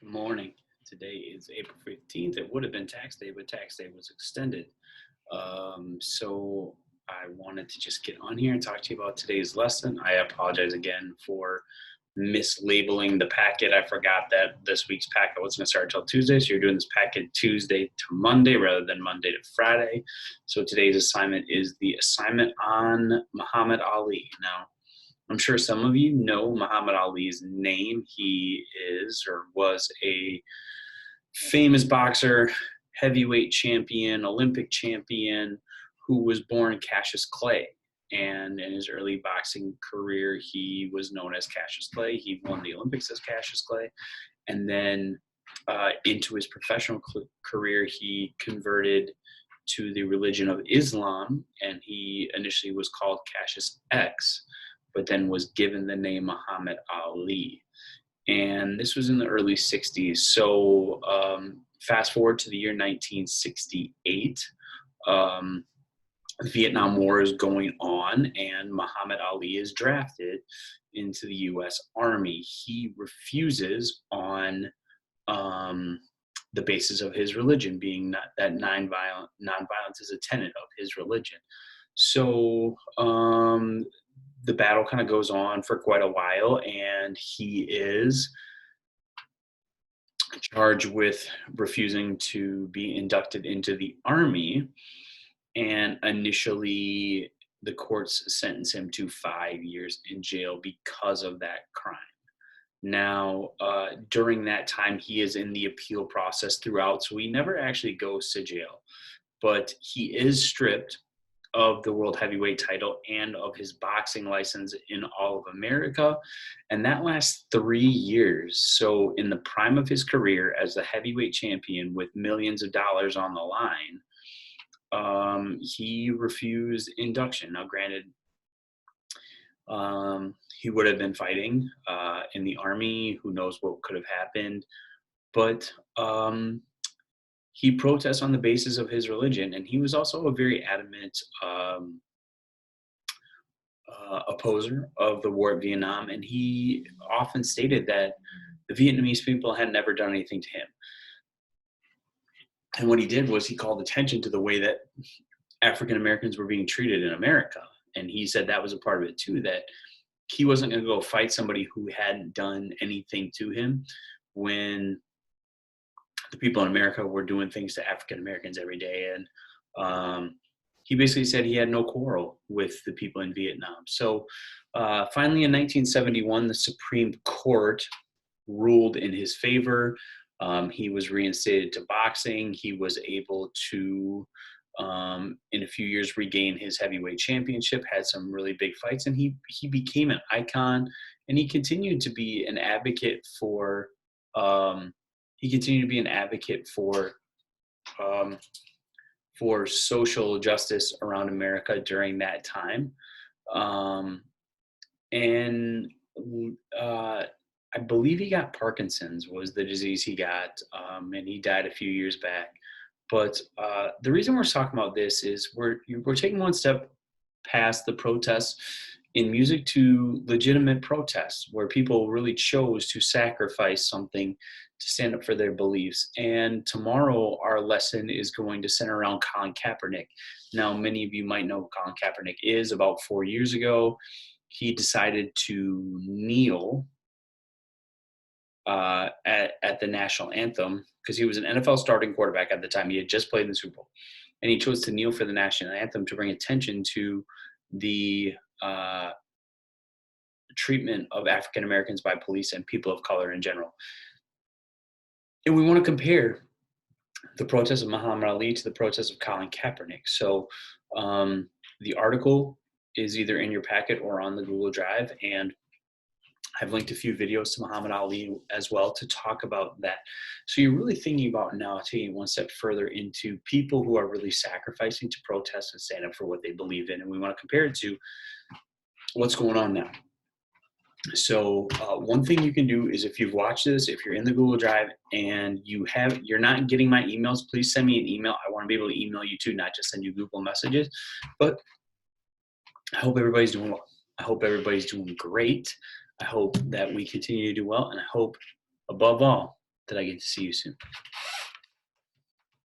Good morning. Today is April 15th. It would have been tax day, but tax day was extended. So I wanted to just get on here and talk to you about today's lesson. I apologize again for mislabeling the packet. I forgot that this week's packet wasn't going to start until Tuesday. So you're doing this packet Tuesday to Monday rather than Monday to Friday. So today's assignment is the assignment on Muhammad Ali. Now, I'm sure some of you know Muhammad Ali's name. He is or was a famous boxer, heavyweight champion, Olympic champion, who was born Cassius Clay. And in his early boxing career, he was known as Cassius Clay. He won the Olympics as Cassius Clay. And then into his professional career, he converted to the religion of Islam, and he initially was called Cassius X, but then was given the name Muhammad Ali. And this was in the early 60s. So fast forward to the year 1968. The Vietnam War is going on, and Muhammad Ali is drafted into the U.S. Army. He refuses on the basis of his religion, being that nonviolence is a tenet of his religion. So the battle kind of goes on for quite a while, and he is charged with refusing to be inducted into the army. And initially, the courts sentenced him to 5 years in jail because of that crime. Now, during that time, he is in the appeal process throughout, so he never actually goes to jail. But he is stripped of the world heavyweight title and of his boxing license in all of America. And that lasts 3 years. So in the prime of his career as the heavyweight champion with millions of dollars on the line, he refused induction. Now, granted, he would have been fighting in the army. Who knows what could have happened. But he protests on the basis of his religion, and he was also a very adamant opposer of the war at Vietnam, and he often stated that the Vietnamese people had never done anything to him. And what he did was he called attention to the way that African Americans were being treated in America, and he said that was a part of it too, that he wasn't going to go fight somebody who hadn't done anything to him when the people in America were doing things to African Americans every day. And he basically said he had no quarrel with the people in Vietnam. So finally in 1971, the Supreme Court ruled in his favor. He was reinstated to boxing. He was able to, in a few years, regain his heavyweight championship, had some really big fights, and he became an icon, and he continued to be an advocate for for social justice around America during that time. I believe he got Parkinson's was the disease he got, and he died a few years back. But the reason we're talking about this is we're taking one step past the protests in music to legitimate protests where people really chose to sacrifice something to stand up for their beliefs. And tomorrow our lesson is going to center around Colin Kaepernick. Now, many of you might know who Colin Kaepernick is. About 4 years ago, he decided to kneel at the national anthem because he was an NFL starting quarterback at the time. He had just played in the Super Bowl, and he chose to kneel for the national anthem to bring attention to the treatment of African Americans by police and people of color in general. And we want to compare the protest of Muhammad Ali to the protest of Colin Kaepernick. So the article is either in your packet or on the Google Drive, and I've linked a few videos to Muhammad Ali as well to talk about that. So you're really thinking about now taking one step further into people who are really sacrificing to protest and stand up for what they believe in. And we want to compare it to what's going on now. So one thing you can do is, if you've watched this, if you're in the Google Drive and you're not getting my emails, please send me an email. I want to be able to email you too, not just send you Google messages. But I hope everybody's doing well. I hope everybody's doing great. I hope that we continue to do well, and I hope, above all, that I get to see you soon.